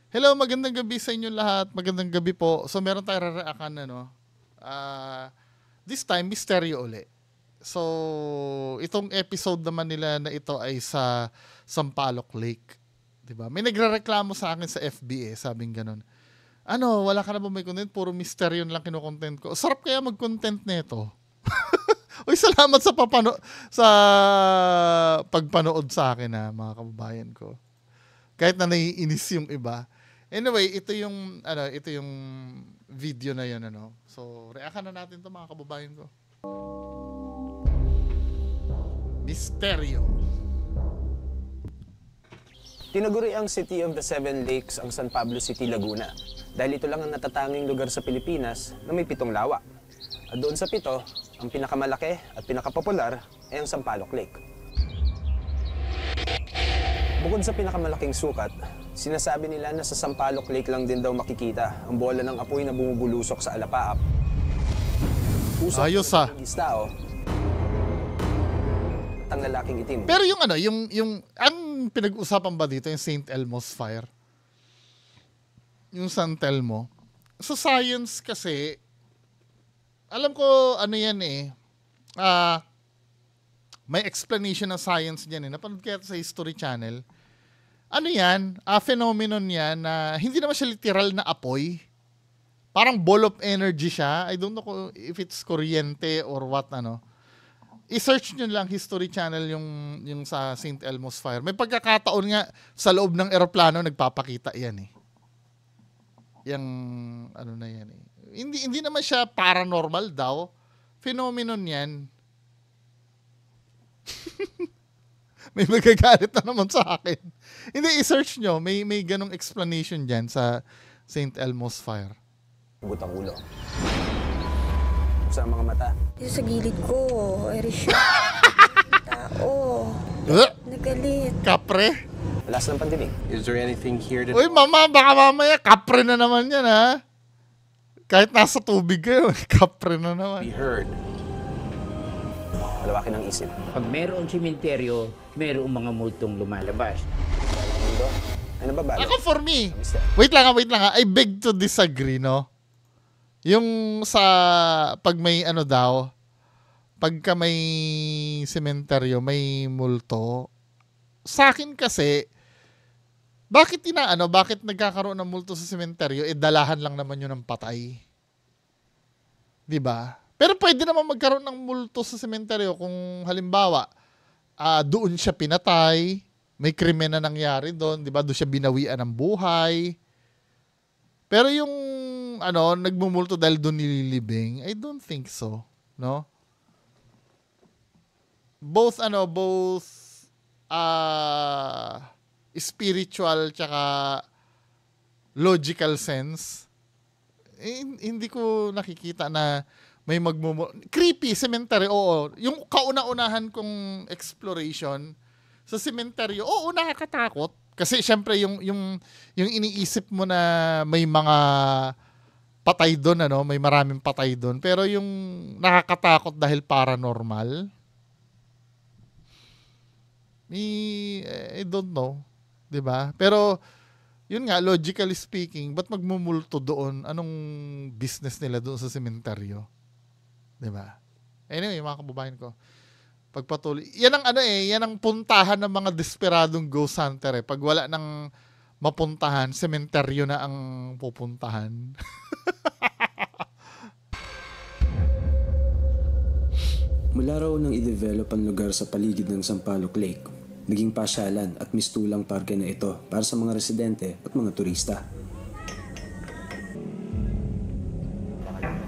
Hello, magandang gabi sa inyo lahat. Magandang gabi po. So meron tayong re-reactan ano. This time misteryo uli. So itong episode naman nila na ito ay sa Sampaloc Lake. 'Di ba? May nagrereklamo sa akin sa FB sabing ganun. Ano, wala ka na ba may content? Puro misteryo lang kino-content ko. Sarap kaya mag-content nito. Uy, salamat sa pagpanood sa akin mga kababayan ko. Kahit na naiinis yung iba. Anyway, ito yung video na 'yon ano. So, reaction na natin 'to mga kababayan ko. Misteryo. Tinaguri ang City of the Seven Lakes ang San Pablo City, Laguna dahil ito lang ang natatanging lugar sa Pilipinas na may 7 lawa. At doon sa 7, ang pinakamalaki at pinakapopular ay ang Sampaloc Lake. Bukod sa pinakamalaking sukat, sinasabi nila na sa Sampaloc Lake lang din daw makikita ang bola ng apoy na bumubulusok sa alapaap. Ayos ng tao at ang lalaking itim. Pero yung ang pinag-usapan ba dito yung St. Elmo's Fire? Yung San Telmo. Sa science kasi, alam ko ano yan may explanation ng science diyan Napanood kaya sa History Channel. Ano yan? Phenomenon yan na hindi naman siya literal na apoy. Parang ball of energy siya. I don't know if it's kuryente or what I-search nyo lang History Channel yung sa St. Elmo's Fire. May pagkakataon nga sa loob ng eroplano nagpapakita yan Yang na yan Hindi naman siya paranormal daw. Phenomenon yan. May magagalit na naman sa akin. Hindi, i-search nyo. May ganong explanation dyan sa St. Elmo's Fire. Butang ulo. Sa mga mata. Dito sa gilid ko, Irish tao. Nagalit. Kapre? Alas ng pandinig. Is there anything here to... Uy, mama, baka mamaya kapre na naman yan, Kahit nasa tubig kayo, kapre na naman. be heard? Malawakin ang isip. Pag mayroong simenteryo, mayroong mga multong lumalabas. Mundo ay nababalo. Ako for me, wait lang I beg to disagree, no? Yung sa, pag may pagka may sementeryo, may multo, sa akin kasi, bakit nagkakaroon ng multo sa sementeryo, dalahan lang naman yun ng patay. Diba? Pero pwede naman magkaroon ng multo sa sementeryo kung halimbawa, doon siya pinatay, may krimen na nangyari doon, diba? Doon siya binawian ng buhay. Pero yung nagmumulto dahil doon nililibing, I don't think so, no? Both spiritual tsaka logical sense, hindi ko nakikita na may creepy cemetery, oo. Yung kauna-unahan kong exploration sa cemetery, oo, nakakatakot. Kasi syempre yung iniisip mo na may mga patay doon, may maraming patay doon. Pero yung nakakatakot dahil paranormal, I don't know, 'di ba? Pero yun nga, logically speaking, ba't magmumulto doon? Anong business nila doon sa sementeryo? 'Di ba? Anyway, mga kababayan ko, pagpatuloy. Yan ang puntahan ng mga desperadong ghost hunter Pag wala nang mapuntahan, sementeryo na ang pupuntahan. Mula raw nang i-develop ang lugar sa paligid ng Sampaloc Lake, naging pasyalan at mistulang parke na ito para sa mga residente at mga turista.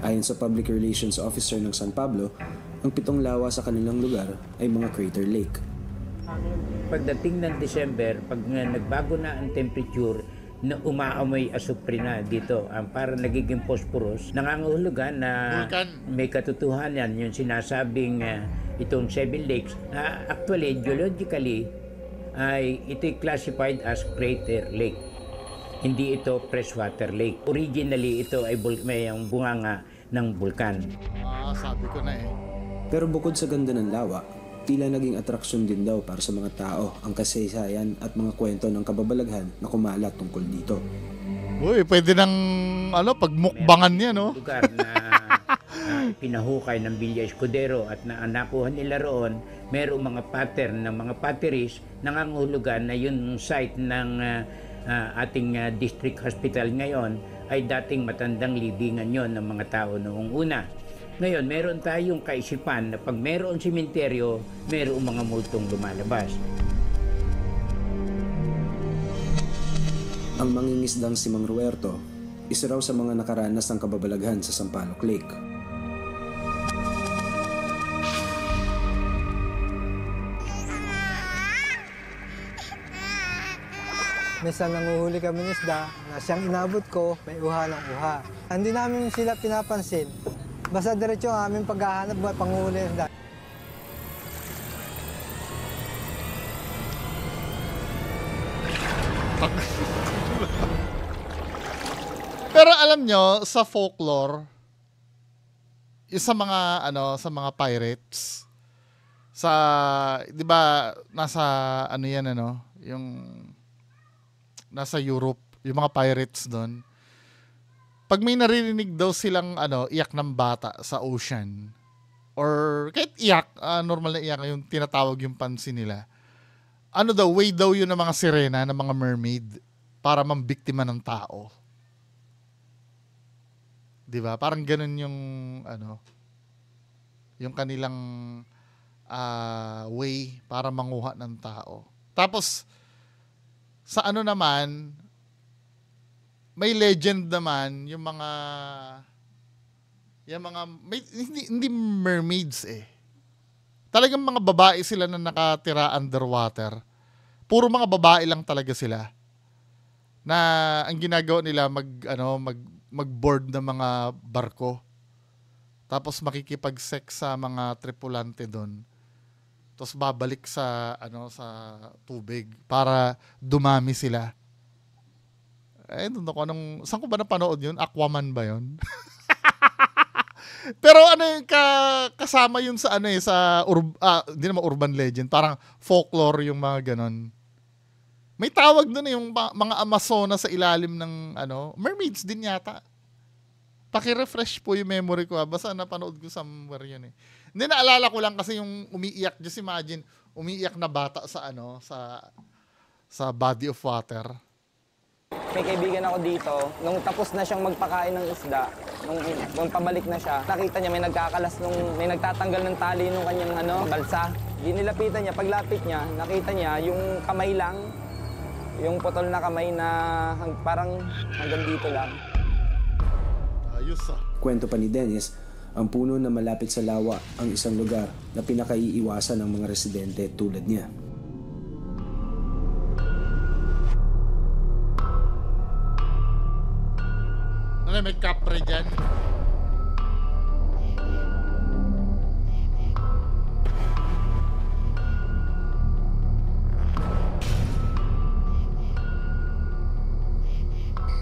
Ayon sa Public Relations Officer ng San Pablo, ang 7 lawa sa kanilang lugar ay mga crater lake. Pagdating ng December, pag nagbago na ang temperature, na umaamoy asupre na dito, para nagiging phosphorus, nangangahulugan na may katotohanan yung sinasabing itong Seven Lakes. Actually, geologically, ito'y classified as crater lake. Hindi ito freshwater lake. Originally, ito ay may bunganga ng bulkan. Sabi ko na Pero bukod sa ganda ng lawa, tila naging atraksyon din daw para sa mga tao ang kasaysayan at mga kwento ng kababalaghan na kumalat tungkol dito. Uy, pwede nang pagmukbangan niya, no? Lugar na pinahukay ng Villa Escudero at nakuha nila roon, mayroong mga pattern ng mga patteries nangangahulugan na yung site ng ating district hospital ngayon ay dating matandang libingan yon ng mga tao noong una. Ngayon, meron tayong kaisipan na pag meron simenteryo, merong mga multong lumalabas. Ang mangingisdang si Mang Roberto, isa raw sa mga nakaranas ng kababalaghan sa Sampaloc Lake. Minsan nanguhuli kami ng isda na siyang inabot ko, may uha ng uha. Hindi namin sila pinapansin. Basta diretso ang aming paghahanap buhay panguhuli ng isda. Pero alam nyo, sa folklore, yung sa mga pirates, di ba, nasa, yung, nasa Europe, yung mga pirates doon, pag may naririnig daw silang, iyak ng bata sa ocean, or kahit iyak, normal na iyak, yung tinatawag yung pansin nila, way daw yun ng mga sirena, ng mga mermaid, para mambiktima ng tao. Diba? Parang ganun yung yung kanilang way para manguha ng tao. Tapos sa naman, may legend naman yung mga hindi mermaids Talagang mga babae sila na nakatira underwater. Puro mga babae lang talaga sila. Na ang ginagawa nila mag-board ng mga barko. Tapos makikipag-sex sa mga tripulante doon. Tapos babalik sa sa tubig para dumami sila. Doon ako saan ko ba napanood yun? Aquaman ba yun? Pero yung kasama yun sa hindi naman urban legend, parang folklore yung mga ganon. May tawag doon yung mga Amazona sa ilalim ng mermaids din yata. Paki-refresh po yung memory ko. Basta napanood ko somewhere yun Hindi, naalala ko lang kasi yung umiiyak. Just imagine, umiiyak na bata sa sa body of water. May kaibigan ako dito, nung tapos na siyang magpakain ng isda, nung pabalik na siya, nakita niya may nagtatanggal ng tali nung kanyang balsa. Ginilapitan niya, paglapit niya, nakita niya yung kamay lang, yung putol na kamay na parang hanggang dito lang. Ayos Kwento pa ni Dennis, ang puno na malapit sa lawa ang isang lugar na pinakaiiwasan ng mga residente tulad niya. May kapre dyan.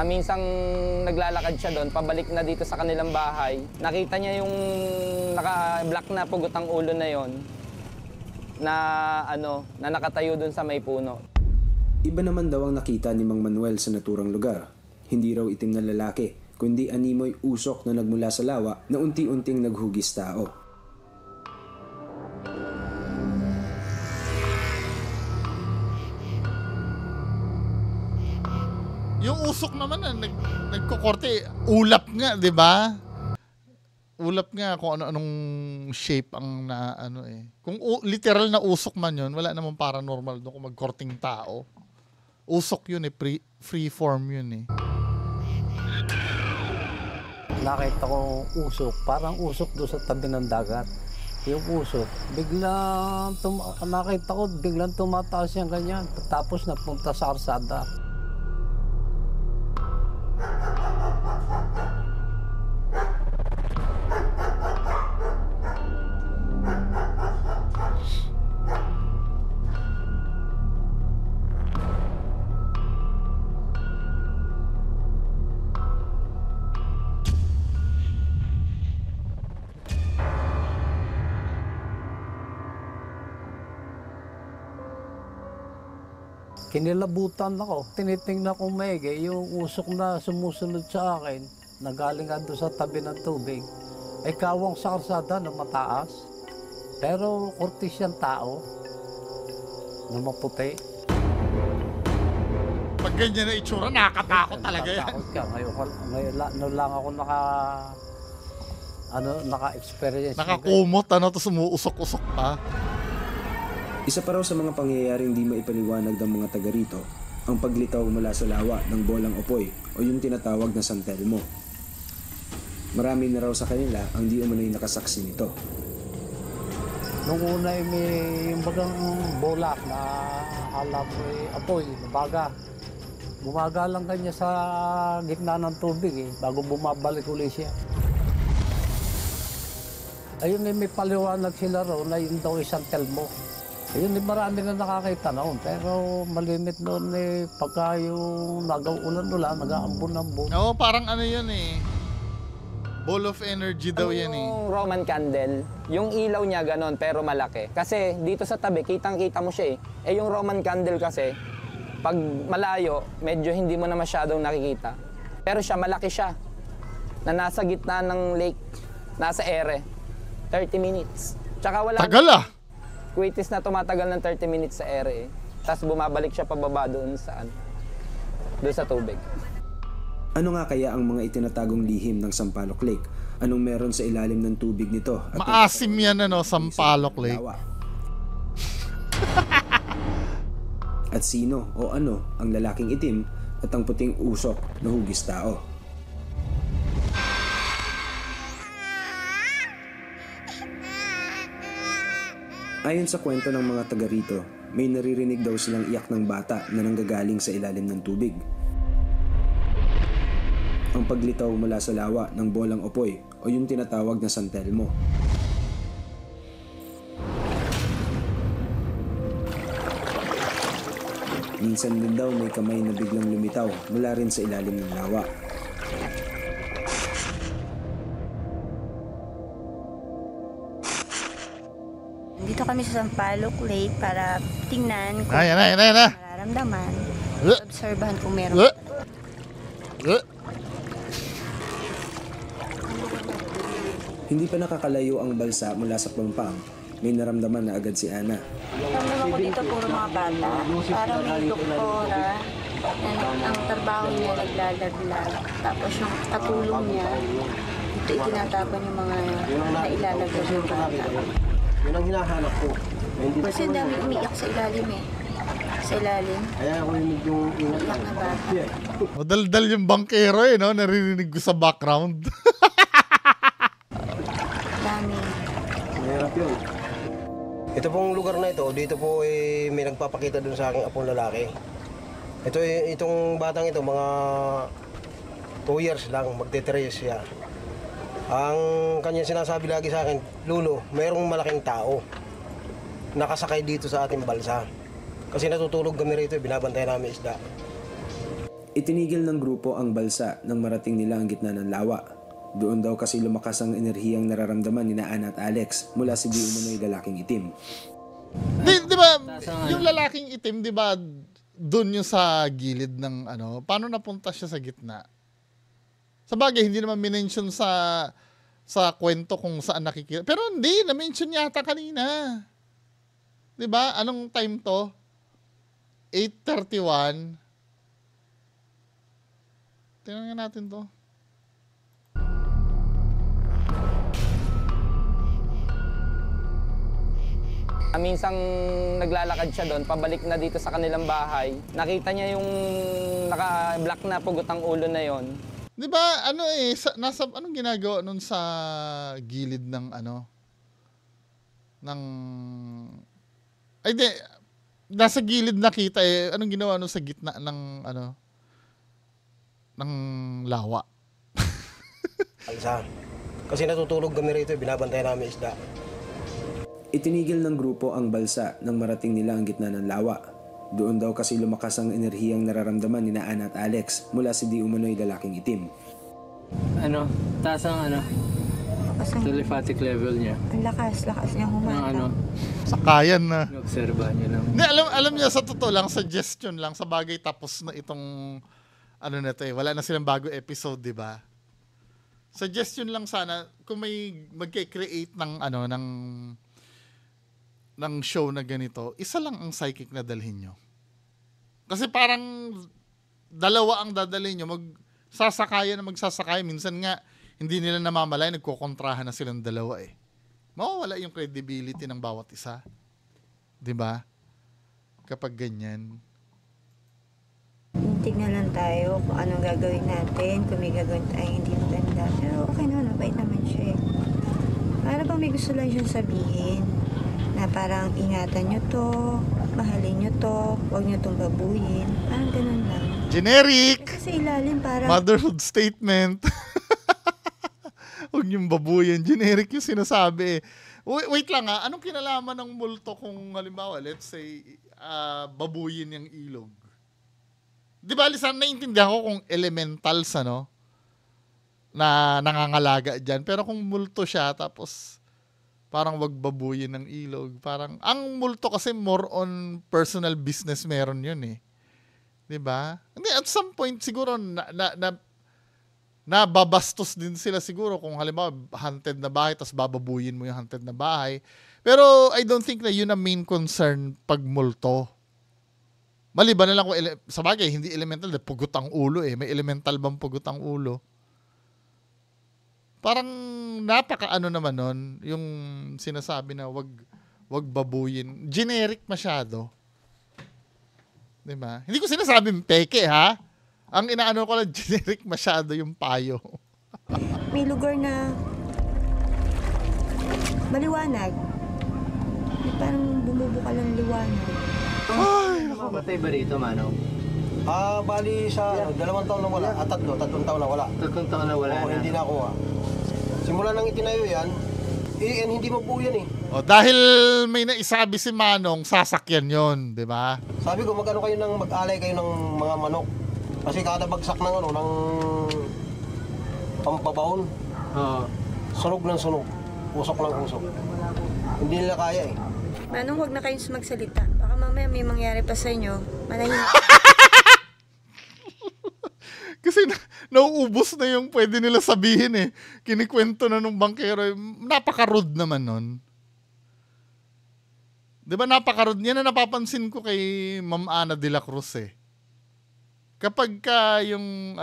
Minsang naglalakad siya doon, pabalik na dito sa kanilang bahay. Nakita niya yung naka-black na pugot ang ulo na yon na na nakatayo doon sa may puno. Iba naman daw ang nakita ni Mang Manuel sa naturang lugar. Hindi raw itim na lalaki, kundi animoy usok na nagmula sa lawa na unti-unting naghugis tao. Yung usok naman nagkokorte, ulap nga, 'di ba? Ulap nga kung anong shape ang Kung literal na usok man 'yon, wala namang paranormal doon kung magkorting tao. Usok 'yun free form 'yun Nakita ko usok, parang usok doon sa tabi ng dagat. Yung usok, nakita ko biglang tumataas yung ganyan, tapos napunta sa arsada. Kinilabutan ako. Tinitingnan ko maigi, yung usok na sumusunod sa akin, na galing doon sa tabi ng tubig, ay kawang sa kalsada na mataas. Pero kurtis yung tao na maputi. Pag ganyan na itsura, nakakatakot talaga yan. Nakatakot ka. Ngayon lang ako naka-experience. Nakakumot, tapos umuusok-usok pa. Isa pa raw sa mga pangyayaring di maipaliwanag ng mga taga rito ang paglitaw mula sa lawa ng bolang opoy o yung tinatawag na San Telmo. Marami na raw sa kanila ang di umano'y nakasaksi nito. Nung una may yung bagang bolak na alam mo apoy, nabaga. Bumaga lang kanya sa gitna ng tubig bago bumabalik ulit siya. Ayun may paliwanag sila raw na yun daw San Telmo. Ayun, marami na nakakita noon, pero malimit noon pagka yung nag-ulan-ulan, nag-aambon-ambon. Oo, parang ano yun ball of energy daw yan Yung Roman candle, yung ilaw niya ganon pero malaki. Kasi dito sa tabi, kitang-kita mo siya yung Roman candle kasi, pag malayo, medyo hindi mo na masyadong nakikita. Pero siya, malaki siya. Na nasa gitna ng lake, nasa ere. 30 minutes. Tsaka wala... Tagal Quitis na tumatagal ng 30 minutes sa ere Tapos bumabalik siya pababa doon sa tubig. Ano nga kaya ang mga itinatagong lihim ng Sampaloc Lake? Anong meron sa ilalim ng tubig nito? At maasim yan Sampaloc Lake. At sino o ano ang lalaking itim at ang puting usok na hugis tao? Ayon sa kwento ng mga taga rito, may naririnig daw silang iyak ng bata na nanggagaling sa ilalim ng tubig. Ang paglitaw mula sa lawa ng bolang opoy o yung tinatawag na San Telmo. Minsan din daw may kamay na biglang lumitaw mula rin sa ilalim ng lawa. Dito kami sa Sampaloc Lake para tingnan kung Ayan. mararamdaman. Obserbahan kung meron. Hindi pa nakakalayo ang balsa mula sa Pampang, may naramdaman na agad si Ana. Ramdam ako dito puro mga bata. Parang may doktora. Ang trabaho niya naglalaglag. Tapos yung katulong niya, dito itinatapan yung mga nailalaglag ng bata. Yun ang hinahanap ko. Kasi ang dami umiiyak sa ilalim Sa ilalim. Kaya ako yung medyo ingat Iyak na bata. Madaldal yung bankero naririnig ko sa background. Dami. Mahirap yun. Ito pong lugar na ito, dito po may nagpapakita dun sa aking apong lalaki. Itong batang ito, mga 2 years lang, magte-3 years siya. Ang kanya sinasabi lagi sa akin, Lolo, mayroong malaking tao nakasakay dito sa ating balsa. Kasi natutulog kami rito, binabantay namin isda. Itinigil ng grupo ang balsa nang marating nila ang gitna ng lawa. Doon daw kasi lumakas ang enerhiyang nararamdaman ni Ana at Alex mula sa di umano'y lalaking itim. Di ba, yung lalaking itim, di ba, doon yung sa gilid ng paano napunta siya sa gitna? Sa bagay, hindi naman minention sa kwento kung saan nakikita. Pero hindi, na-mention yata kanina. Di ba? Anong time to? 8:31. Tingnan nga natin to. Minsang naglalakad siya doon, pabalik na dito sa kanilang bahay. Nakita niya yung naka-black na pugot ang ulo na yon. Di ba, anong ginagawa nun sa gilid ng nasa gilid nakita anong ginawa nun sa gitna ng ng lawa? Alsa. Kasi natutulog kami rito, binabantay namin isda. Itinigil ng grupo ang balsa nang marating nila ang gitna ng lawa. Doon daw kasi lumakas ang enerhiyang nararamdaman ni Ana at Alex mula sa di umano'y lalaking itim. lakas ang... Telepathic level niya. Ang lakas niya humata. Ano, Sakayan na. inobserba niya lang. Hindi, alam niya, sa totoo lang, suggestion lang, sa bagay tapos na itong, ano na to eh, wala na silang bago episode, di ba? Suggestion lang sana, kung may magke-create ng, ng show na ganito, isa lang ang psychic na dalhin nyo. Kasi parang, dalawa ang dadalhin nyo, magsasakayan na magsasakayan. Minsan nga, hindi nila namamalay, nagkokontrahan na silang dalawa eh. Mawawala yung credibility ng bawat isa. 'Di ba? Kapag ganyan. Tignan lang tayo kung anong gagawin natin, kung may gagawin tayo hindi maganda. Pero okay naman, mabait naman siya eh. Para bang may gusto lang siyang sabihin na parang ingatan nyo to, mahalin nyo to, huwag nyo tong babuyin. Parang ganun lang. Generic! Kasi ilalim parang... Motherhood statement. Huwag niyong babuyin. Generic yung sinasabi. Wait lang ha. Anong kinalaman ng multo kung halimbawa, let's say, babuyin yung ilog? Di ba, Lisan, naiintindihan ko kung elementals, na nangangalaga dyan. Pero kung multo siya, tapos parang wag babuyin ng ilog. Parang, ang multo kasi more on personal business meron yun eh. Di ba? Hindi, at some point siguro nababastos din sila siguro kung halimbawa haunted na bahay tapos bababuyin mo yung haunted na bahay. Pero I don't think na yun ang main concern pag multo. Maliban na lang kung sa bagay, hindi elemental, pugot ang ulo eh. May elemental bang pugot ang ulo? Parang napaka-ano naman nun, yung sinasabi na wag babuyin. Generic masyado. Diba? Hindi ko sinasabing peke ha. Ang inaano ko lang, generic masyado yung payo. May lugar na maliwanag. May parang bumubuka ng liwanag. Ay, Mamatay ba rito, Manong? Bali sa 2 taon na wala. Tatlong taon na wala. 3 taon na wala Oo, na. hindi na ako Simula nang itinayo yan, hindi mabuo yan eh. O, dahil may naisabi si Manong, sasakyan yon, di ba? Sabi ko, mag-alay kayo ng mga manok. Kasi kada bagsak ng ng pampabaon, sunog ng sunog, usok ng usok. Hindi nila kaya eh. Manong, huwag na kayong magsalita. Baka mamaya may mangyari pa sa inyo. Manahimik. Kasi nauubos na yung pwede nila sabihin eh. Kinikwento na nung bankero. Napaka-rude naman nun. Di ba napaka-rude? Yan na napapansin ko kay Ma'am Ana de la Cruz eh. Kapag ka yung,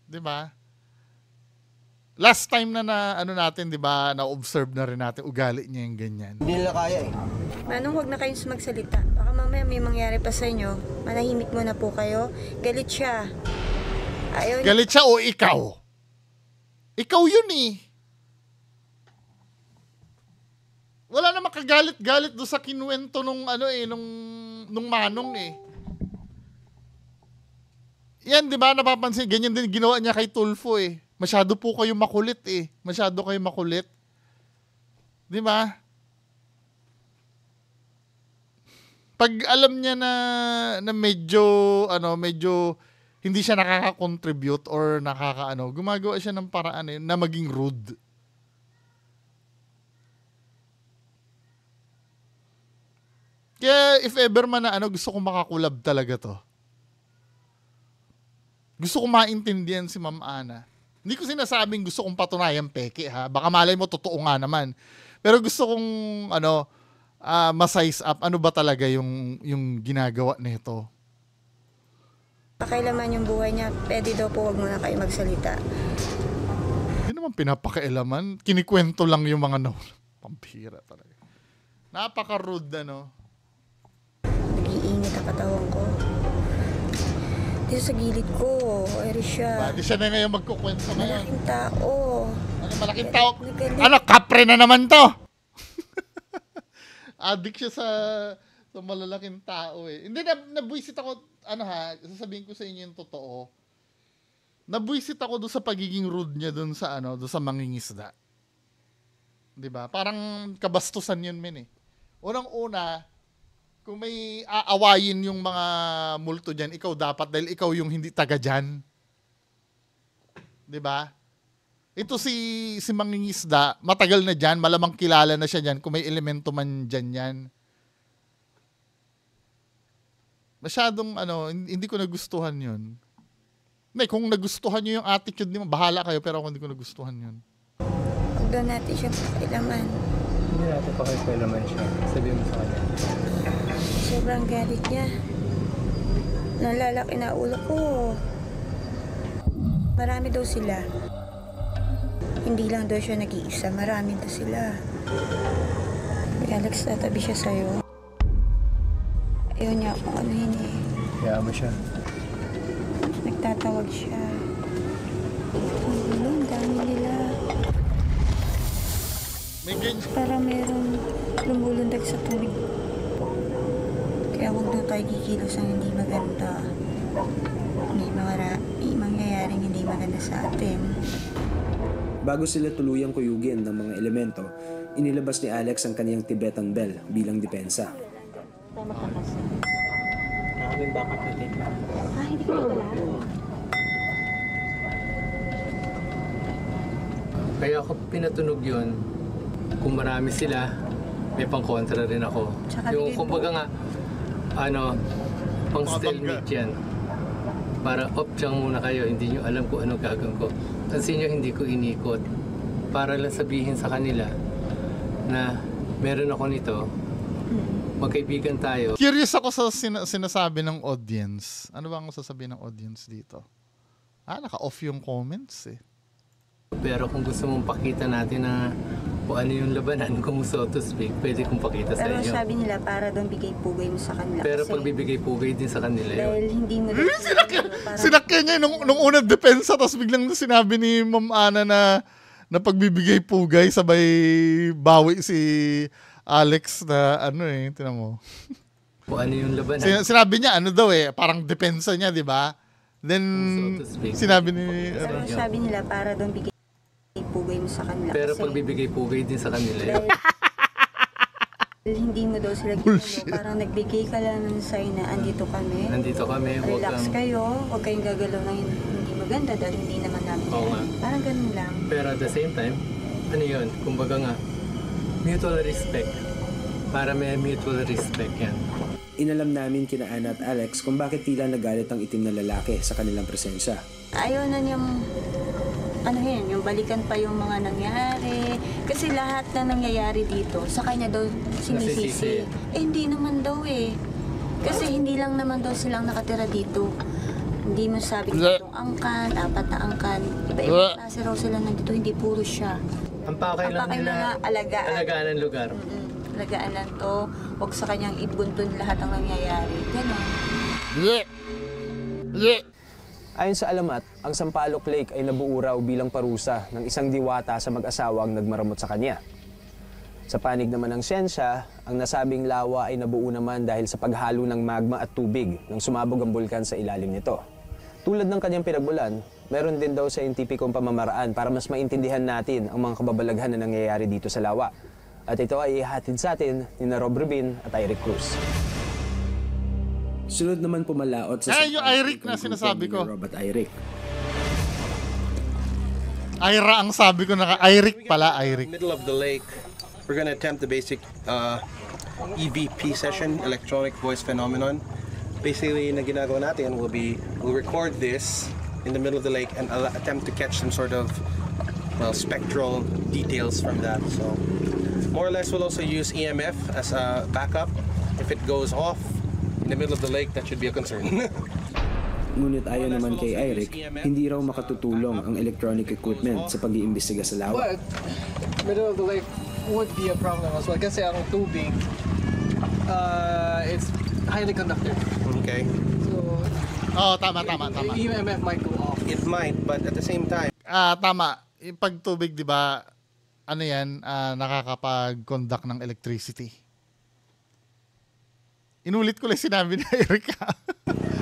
di ba? Last time na natin, di ba, na-observe na rin natin, ugali niya yung ganyan. Hindi nila kaya eh. Manong, huwag na kayong magsalita. Baka mamaya may mangyari pa sa inyo. Manahimik muna po kayo. Galit siya. Ayaw niya. Galit siya o ikaw? Ikaw yun eh. Wala na makagalit-galit doon sa kinuwento nung nung Manong eh. Yan, di ba, napapansin, ganyan din ginawa niya kay Tulfo eh. Masyado po kayo makulit eh. Masyado kayo makulit. Di ba? Pag alam niya na medyo hindi siya nakaka-contribute or gumagawa siya ng paraan na maging rude. Kaya if ever man na gusto kong makakulab talaga to. Gusto kong maintindihan si Ma'am Ana. Hindi ko sinasabing gusto kong patunayan peke ha. Baka malay mo totoo nga naman. Pero gusto kong ma-size up ano ba talaga yung ginagawa nito. Pakailaman yung buhay niya. Pwede daw po huwag muna kayo magsalita. Hindi naman pinapakailaman. Kinikwento lang yung mga pampira talaga. Napaka-rude Nag-iinit ang katawan ko. Dito sa gilid ko, Irish siya. Di siya na ngayon magkukwento ngayon. Malaking tao. Malaking tao? Nagalit. Kapre na naman to! Addict siya sa malalaking tao eh. Hindi, nabwisit ako, sasabihin ko sa inyo yung totoo. Nabwisit ako doon sa pagiging rude niya doon sa mangingisda. Diba? Parang kabastusan yun, men eh. Unang-una, kung may aawayin yung mga multo dyan, ikaw dapat dahil ikaw yung hindi taga dyan. Diba? Ito si Mangingisda, matagal na dyan, malamang kilala na siya dyan kung may elemento man dyan yan. Masyadong hindi ko nagustuhan yun. Kung nagustuhan nyo yung attitude niyo, bahala kayo, pero ako hindi ko nagustuhan yun. Huwag daw natin siya pakailaman. Hindi natin pakailaman siya. Sabihin mo sa kanya. Sobrang galit niya. Nalalaki na ulo ko. Marami daw sila. Hindi lang daw siya nag-iisa, marami daw sila. Alex, tatabi siya sa'yo. Ayaw niya akong anuhin eh. Kaya mo siya. Nagtatawag siya. Ang dami nila. Parang merong lumulundag sa tubig. Kaya huwag daw tayo kikilos ang hindi maganda. May mangyayaring hindi maganda sa atin. Bago sila tuluyang kuyugin ng mga elemento, inilabas ni Alex ang kaniyang Tibetan Bell bilang depensa. Tama ka kasi. Maraming backup natin. Hindi ko wala. Kaya ako pinatunog yun. Kung marami sila, may pang-kontra rin ako. Tsaka Yung bigay kumbaga nga, pang stalemate yan. Para optyang muna kayo, hindi nyo alam kung anong gagawin ko. Tansin nyo, hindi ko inikot. Para lang sabihin sa kanila na meron ako nito, magkaibigan tayo. Curious ako sa sinasabi ng audience. Ano ba ang sasabihin ng audience dito? Naka-off yung comments eh. Pero kung gusto mong pakita natin na kung ano yung labanan, kung so to speak, pwede kong pakita sa Pero inyo. sabi nila, para doon bigay-pugay mo sa kanila. Pero kasi pagbibigay pugay din sa kanila yun. dahil hindi mo Sinakyan niya nung unang depensa, tapos biglang sinabi ni Ma'am Ana na pagbibigay pugay, sabay bawi si Alex na tinan mo. Kung ano yung labanan. Sinabi niya parang depensa niya, di ba? Then, So to speak. sinabi ni... Pero sabi nila, para doon bigay-pugay mo sa kanila. Pero kasi pagbibigay pugay din sa kanila yun. dahil hindi mo daw sila ginulo. Parang nagbigay ka lang ng sign na andito kami. Nandito kami, huwag Relax kang... kayo, huwag kayong gagalaw ng hindi maganda dahil hindi naman namin Oo nga. Parang ganun lang. Pero at the same time, ano yun, kumbaga nga, mutual respect. Para may mutual respect yan. Inalam namin kina Ana at Alex kung bakit tila nagalit ang itim na lalaki sa kanilang presensya. Ayaw na niyang, yung balikan pa yung mga nangyari. Kasi lahat na nangyayari dito, sa kanya daw sinisisi. Hindi naman daw eh. Kasi hindi lang naman daw silang nakatira dito. Hindi mo sabi itong angkan, 4 na angkan. Iba-iba klase raw sila nandito, hindi puro siya. Ang pakay lang nila, alagaan ng lugar. Alagaan lang to, huwag sa kanyang ibuntun lahat ang nangyayari. Ganon. Ayon sa alamat, ang Sampaloc Lake ay nabuo raw bilang parusa ng isang diwata sa mag-asawang nagmaramot sa kanya. Sa panig naman ng siyensya, ang nasabing lawa ay nabuo naman dahil sa paghalo ng magma at tubig nang sumabog ang bulkan sa ilalim nito. Tulad ng kanyang pinagmulan, meron din daw scientificong pamamaraan para mas maintindihan natin ang mga kababalaghan na nangyayari dito sa lawa. At ito ay ihatid sa atin ni Rob Rubin at Eric Cruz. Sunod naman pumalaot sa yung Eric na sinasabi ko. Rob at Eric. Ira ang sabi ko, Eric pala, Eric. Middle of the lake, we're gonna attempt the basic EVP session, electronic voice phenomenon. Basically, na ginagawa natin we'll record this in the middle of the lake and attempt to catch some sort of spectral details from that. So, more or less, we'll also use EMF as a backup. If it goes off in the middle of the lake, that should be a concern. Ngunit ayon naman kay Eric, hindi raw makatutulong ang electronic equipment sa pag-iimbestiga sa lawa. But middle of the lake would be a problem as well kasi ang tubig, it's highly conductive. Okay. So, tama. EMF might go off. It might, but at the same time, Tama. Yung pagtubig, di ba, nakakapag-conduct ng electricity. Inulit ko lang sinabi ni Eric.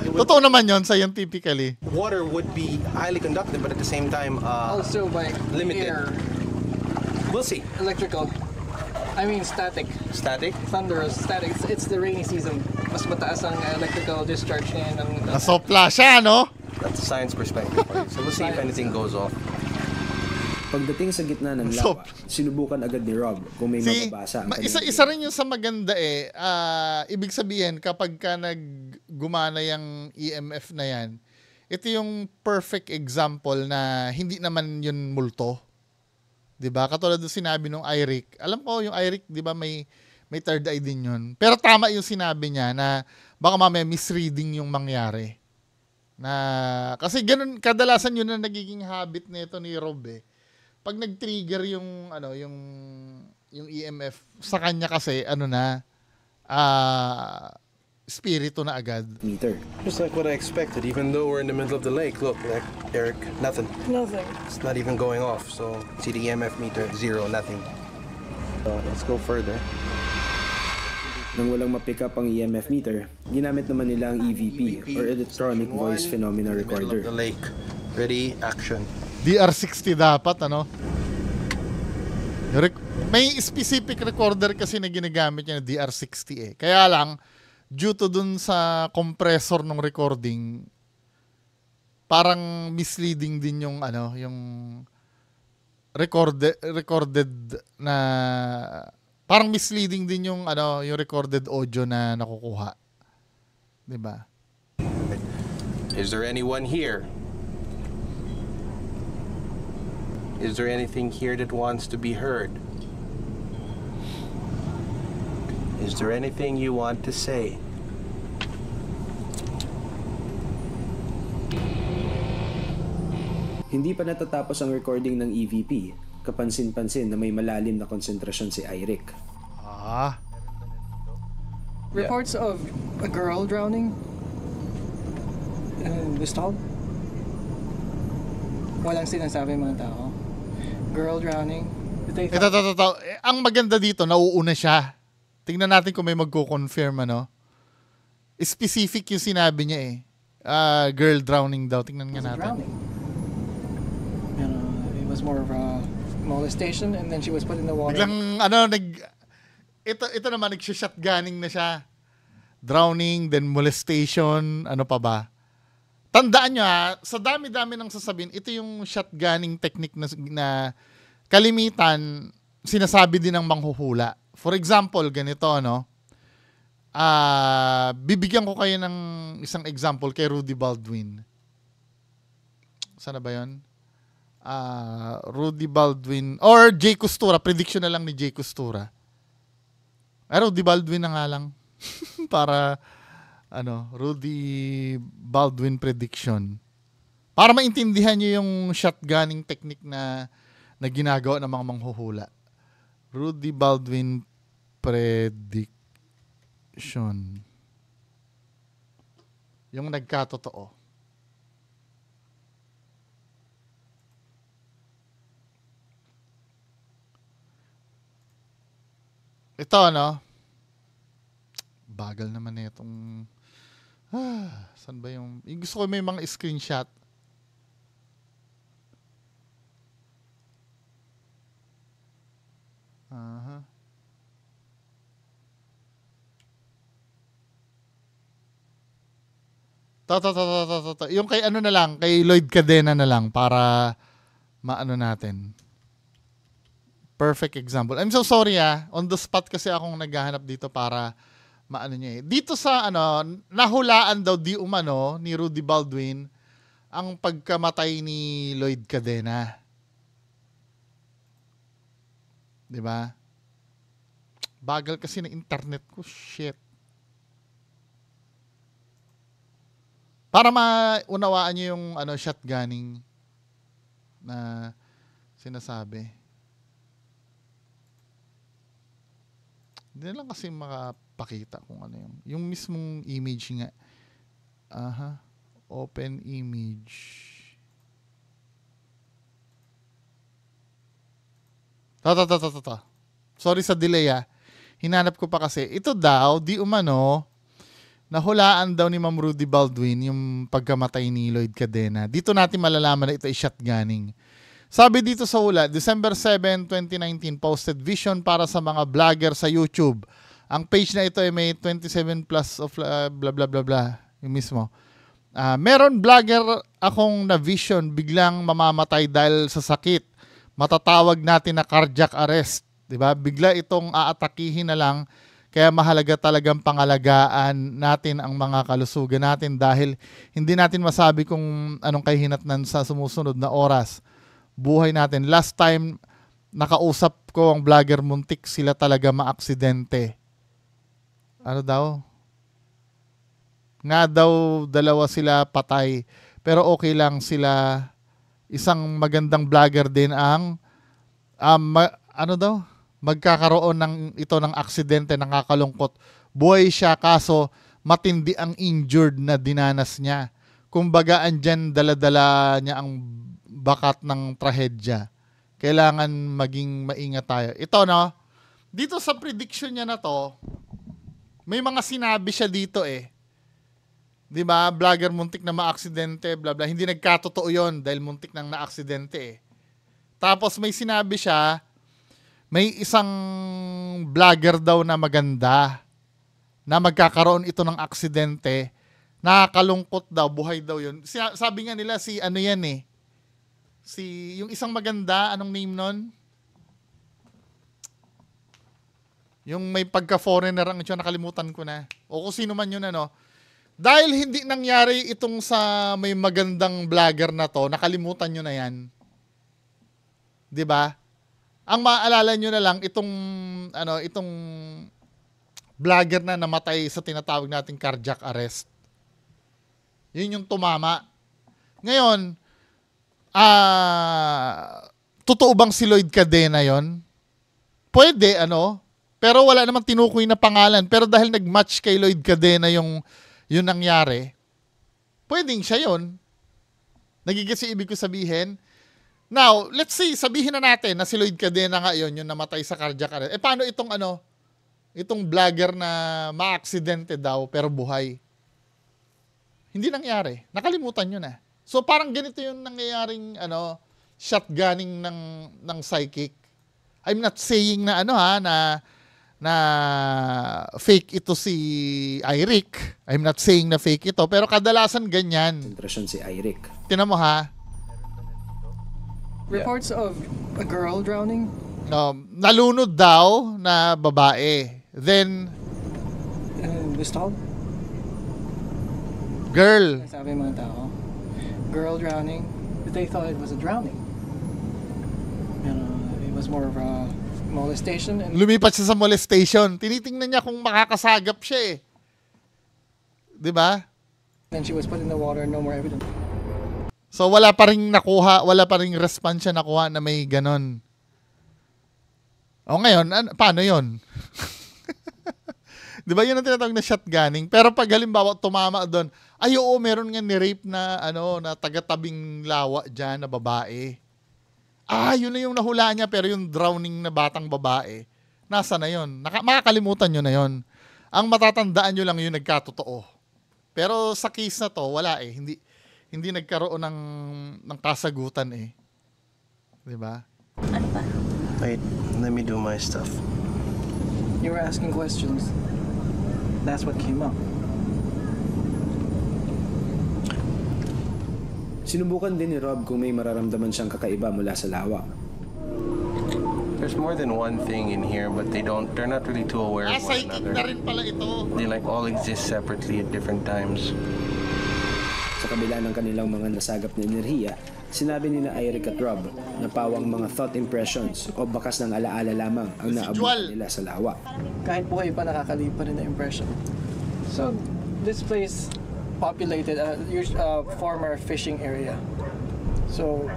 Totoo naman yon scientifically. water would be highly conductive, but at the same time, Also by limited. air, We'll see. electrical. I mean static. Static. Thunderous static. It's the rainy season. Mas mataas ang electrical discharge niya. Nasopla siya, no? That's a science perspective. So we'll see if anything goes off. Pagdating sa gitna ng lawa, sinubukan agad ni Rob kung may mababasa. Isa rin yung sa maganda ibig sabihin kapag ka naggumana yung EMF na yan, ito yung perfect example na hindi naman yun multo. 'Di ba? Katulad ng sinabi nung Eric. Alam ko yung Eric, 'di ba, may third eye din yun. Pero tama yung sinabi niya na baka mamaya misreading yung mangyari. Na kasi ganun kadalasan yun na nagiging habit nito ni Rob eh. Pag nag-trigger yung yung EMF sa kanya kasi spirito na agad. Meter. Just like what I expected, even though we're in the middle of the lake. Look, like, Eric, nothing. Nothing. It's not even going off. So, see the EMF meter, 0, nothing. So, let's go further. Nang walang ma-pick up ang EMF meter, ginamit naman nila ang EVP or Electronic Voice Phenomena Recorder. The lake. Ready, action. DR60 dapat, May specific recorder kasi na ginagamit niya na DR60 eh. Kaya lang, due to dun sa compressor ng recording, parang misleading din yung yung recorded na parang misleading din yung yung recorded audio na nakukuha. 'Di ba? Is there anyone here? Is there anything here that wants to be heard? Is there anything you want to say? Hindi pa natatapos ang recording ng EVP, kapansin-pansin na may malalim na konsentrasyon si Eric. Reports of a girl drowning in Westall. Walang sinasabi mga tao. Girl drowning. Ito. Ang maganda dito, nauuna siya. Tingnan natin kung may magko-confirm Specific yung sinabi niya eh. Girl drowning daw. Tingnan nga natin. Drowning. It was more of a molestation and then she was put in the water. Biglang ito naman nagsho-shotgunning na siya. Drowning, then molestation, ano pa ba? Tandaan nyo sa dami-dami ng sasabihin, ito yung shotgunning technique na kalimitan sinasabi din ng manghuhula. For example, ganito bibigyan ko kayo ng isang example kay Rudy Baldwin. Sana ba 'yon? Rudy Baldwin or Jay Costura, prediction na lang ni Jay Costura. Rudy Baldwin na nga lang. Para Rudy Baldwin prediction. Para maintindihan niyo yung shotgunning technique na ginagawa ng mga manghuhula. Rudy Baldwin prediction. Yung nagkatotoo. Ito bagal naman na itong saan ba yung gusto ko may mga screenshot. Yung kay na lang, kay Lloyd Cadena na lang para maano natin. Perfect example. I'm so sorry on the spot kasi akong naghahanap dito para maano niya eh. Dito sa nahulaan daw di umano ni Rudy Baldwin ang pagkamatay ni Lloyd Cadena. 'Di ba? Bagal kasi ng internet ko, shit. Para maunawaan niyo yung shotgunning na sinasabi. Hindi na lang kasi makapakita kung ano yung mismong image nga. Open image. Sorry sa delay Hinanap ko pa kasi. Ito daw, di umano, nahulaan daw ni Ma'am Rudy Baldwin yung pagkamatay ni Lloyd Cadena. Dito natin malalaman na ito ay shotgunning. Sabi dito sa hula, December 7, 2019, posted vision para sa mga vlogger sa YouTube. Ang page na ito ay may 27 plus of blah blah blah blah. Yung mismo. Meron vlogger akong na vision biglang mamamatay dahil sa sakit. matatawag natin na cardiac arrest, 'di ba? Bigla itong aatakihin na lang, kaya mahalaga talagang pangalagaan natin ang mga kalusugan natin dahil hindi natin masabi kung anong kahinatnan sa sumusunod na oras. Buhay natin. Last time nakausap ko ang vlogger, muntik sila talaga maaksidente. Ano daw? Nga daw dalawa sila patay, pero okay lang sila. Isang magandang vlogger din ang ano daw? Magkakaroon ng aksidente, nakakalungkot. Buhay siya kaso matindi ang injured na dinanas niya. Kumbaga andyan dala-dala niya ang bakat ng trahedya. Kailangan maging maingat tayo. Ito no, dito sa prediction niya na to, may mga sinabi siya dito eh. 'Di ba? Vlogger muntik na maaksidente, bla bla. Hindi nagkatotoo 'yon dahil muntik nang naaksidente eh. Tapos may sinabi siya, may isang vlogger daw na maganda na magkakaroon ito ng aksidente. Nakakalungkot daw, buhay daw 'yon. Sabi nga nila si ano 'yan eh. Si yung isang maganda, anong name nun? Yung may pagka-foreigner ang ito, nakalimutan ko na. O kung sino man yun ano. Dahil hindi nangyari itong sa may magandang vlogger na to, nakalimutan nyo na yan. 'Di ba? Ang maaalala nyo na lang itong itong vlogger na namatay sa tinatawag nating cardiac arrest. Yun yung tumama. Ngayon, totoo bang si Lloyd Cadena yon? Pwede, pero wala namang tinukoy na pangalan. Pero dahil nag-match kay Lloyd Cadena yung nangyari, pwedeng siya yon. Nagigets yung ibig ko sabihin? Now, let's say, sabihin na natin na si Lloyd Cadena nga yon, yung namatay sa cardiac arrest. Paano itong vlogger na ma-aksidente daw pero buhay? Hindi nangyari. Nakalimutan nyo na. So parang ganito yung nangyayaring shotgunning ng psychic. I'm not saying na na fake ito si Eric. I'm not saying na fake ito, pero kadalasan ganyan. Impression si Eric. Tinan mo ha. Reports of a girl drowning? Nalunod daw na babae. Then Gustav? Girl. Sabi mga tao. Girl drowning, but they thought it was a drowning. It was more of a molestation. And lumipat siya sa molestation. Tinitingnan niya kung makakasagap siya eh. 'Di ba? Then she was put in the water, no more evidence. So wala pa ring nakuha, wala pa ring response siya nakuha na may ganon. O ngayon, paano 'yon? 'Di ba 'yun ang tinatawag na shotgunning? Pero pag halimbawa tumama doon, ay oo, meron nga ni-rape na na taga-tabing lawa diyan na babae. Yun na yung nahula niya, pero yung drowning na batang babae, nasa na yun? Makakalimutan nyo na yun. Ang matatandaan nyo lang yung nagkatotoo. Pero sa case na to, wala eh. Hindi nagkaroon ng kasagutan eh. 'Di ba? Wait, let me do my stuff. You were asking questions. That's what came up. Sinubukan din ni Rob kung may mararamdaman siyang kakaiba mula sa lawa. There's more than one thing in here, but they're not really too aware of one Psychic another. na rin pala ito. They all exist separately at different times. Sa kabila ng kanilang mga nasagap na enerhiya, sinabi ni na Eric at Rob na pawang mga thought impressions o bakas ng alaala lamang ang naabutan nila sa lawa. Kahit buhay pa, nakakalive pa rin na impression. So, this place populated former fishing area. So,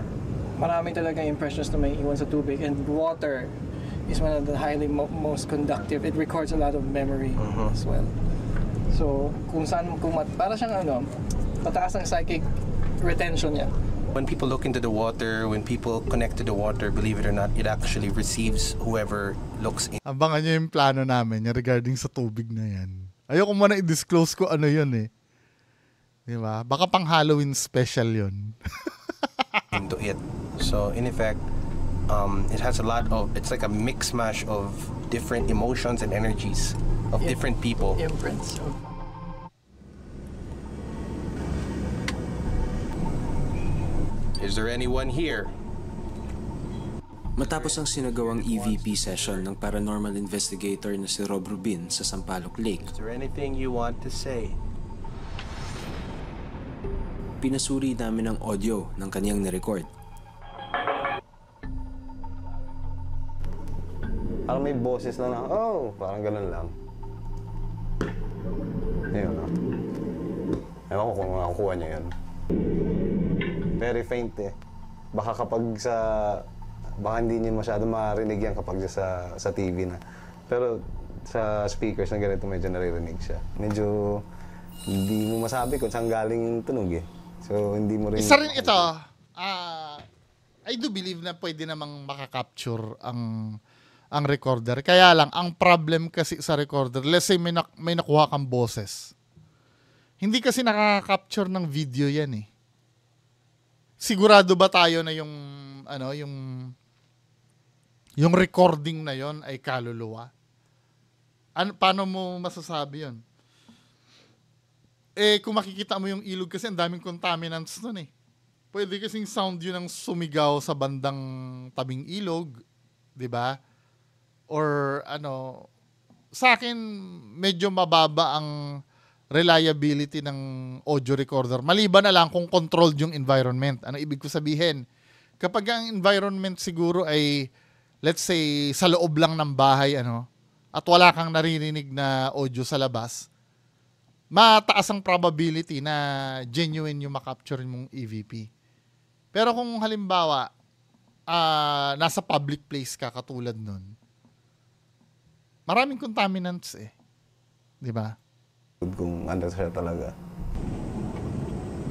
marami talaga impressions na may iwan sa tubig, and water is one of the highly most conductive. It records a lot of memory as well. So, para siyang mataas ang psychic retention niya. When people look into the water, when people connect to the water, believe it or not, it actually receives whoever looks in. Abangan nyo yung plano namin regarding sa tubig na yan. Ayoko muna i-disclose ko ano yun eh. Diba? Baka pang Halloween special yun. Into it. So in effect, it has a lot of, it's like a mix mash of different emotions and energies of different people. Imprints. Is there anyone here? Matapos ang sinagawang EVP session ng paranormal investigator na si Rob Rubin sa Sampaloc Lake, Is there anything you want to say? pinasuri namin ang audio ng kaniyang nirecord. Parang may boses lang na, oh, parang ganun lang. Ayun, no? Ewan ko kung nakukuha niya yun. Very faint eh. Baka hindi niya masyado marinig yan kapag sa TV na. Pero sa speakers na ganito medyo naririnig siya. Medyo hindi mo masabi kung saan galing yung tunog eh. So hindi mo rin... Isa rin ito, I do believe na pwede namang makakapture ang recorder. Kaya lang, ang problem kasi sa recorder, let's say may nakuha kang boses. Hindi kasi nakaka-capture ng video yan eh. Sigurado ba tayo na yung recording na yon ay kaluluwa? Paano mo masasabi yon? Eh, kung makikita mo yung ilog kasi ang daming contaminants nun eh. Pwede kasing sound yun ang sumigaw sa bandang tabing ilog, di ba? Or sa akin medyo mababa ang reliability ng audio recorder. Maliban na lang kung controlled yung environment. Ano ibig ko sabihin? Kapag ang environment siguro ay, let's say, sa loob lang ng bahay, at wala kang naririnig na audio sa labas, mataas ang probability na genuine yung makapture mong EVP. Pero kung halimbawa, nasa public place ka katulad nun, maraming contaminants eh. Di ba? Kung ano siya talaga.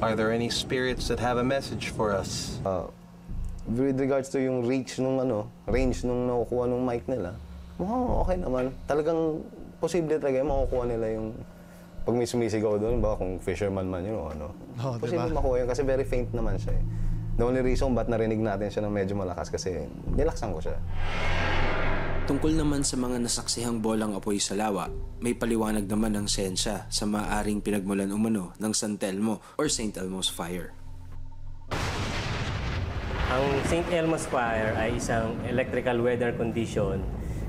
Are there any spirits that have a message for us? With regards to yung range nung nakukuha nung mic nila, mukhang okay naman. Talagang posible talaga makukuha nila yung pag may sumisigaw doon, baka kung fisherman man yun o ano. Posible makuha yun kasi very faint naman siya eh. The only reason ba't narinig natin siya ng medyo malakas kasi nilaksan ko siya. Tungkol naman sa mga nasaksihang bolang apoy sa lawa, may paliwanag naman ng siyensya sa maaaring pinagmulan umano ng San Telmo or St. Elmo's Fire. Ang St. Elmo's Fire ay isang electrical weather condition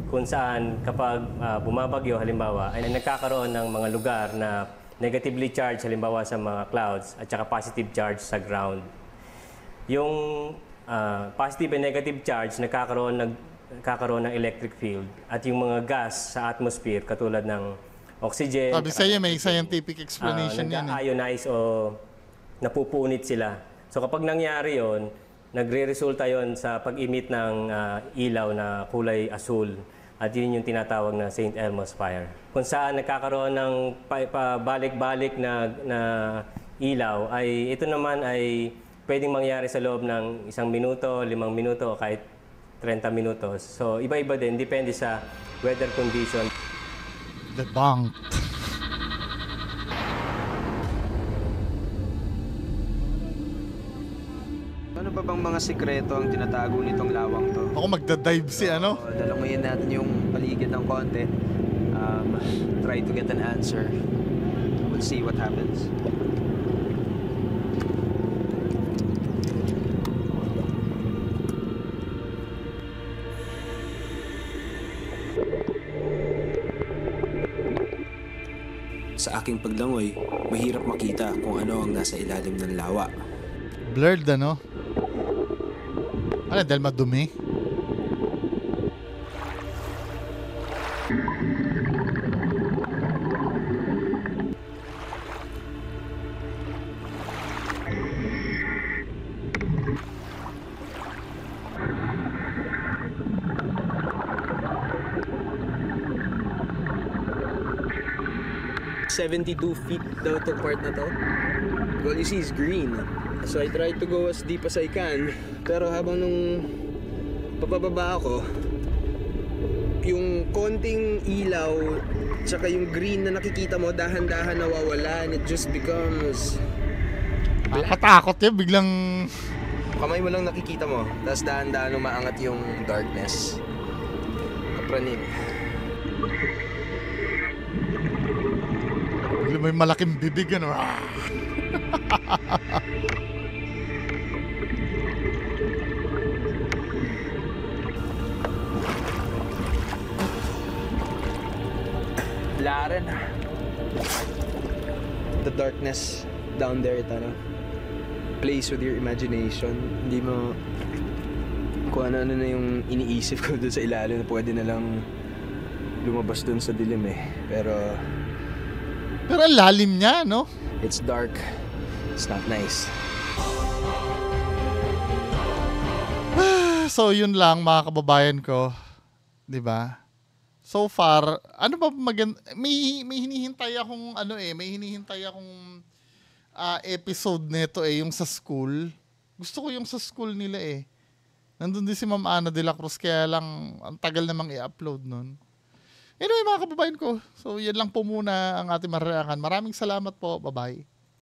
kung saan kapag bumabagyo halimbawa ay nagkakaroon ng mga lugar na negatively charged halimbawa sa mga clouds at saka positive charge sa ground. Yung positive and negative charge nagkakaroon ng electric field at yung mga gas sa atmosphere katulad ng oxygen. Sabi sa'yo may scientific explanation yan. Nag-ionize o napupunit sila. So kapag nangyari yon, nagre-resulta yon sa pag-emit ng ilaw na kulay asul at yun yung tinatawag na St. Elmo's Fire. Kung saan nagkakaroon ng pabalik-balik na ilaw ay ito naman ay pwedeng mangyari sa loob ng 1 minuto, 5 minuto o kahit 30 minutos. So, iba-iba din. Depende sa weather condition. Debunked. Ano ba bang mga sikreto ang tinatago nitong lawang to? Ako magda-dive si Dalanguyin natin yung paligid ng konti. Try to get an answer. We'll see what happens. Sa aking paglangoy, mahirap makita kung ano ang nasa ilalim ng lawa. Blurred dahil madumi? $72 feet daw itong part na to. All you see is green. So I tried to go as deep as I can. Pero habang nung papababa ako, yung konting ilaw tsaka yung green na nakikita mo dahan-dahan nawawala and it just becomes Nakatakot yun, biglang kamay mo lang nakikita mo, tapos dahan-dahan umaangat yung darkness. Kapraning. may malaking bibig Wala rin. The darkness down there, plays with your imagination. Hindi mo kung ano-ano na yung iniisip ko doon sa ilalim na pwede na lang lumabas doon sa dilim eh. Pero ang lalim niya, no? It's dark. It's not nice. So, yun lang mga kababayan ko. 'Di ba? So far, ano ba may hinihintay akong episode nito yung sa school. Gusto ko yung sa school nila eh. Nandun din si Ma'am Ana de la Cruz, kaya lang ang tagal namang i-upload nun. Anyway mga kababayan ko, so yan lang po muna ang ating mareakan. Maraming salamat po. Bye-bye.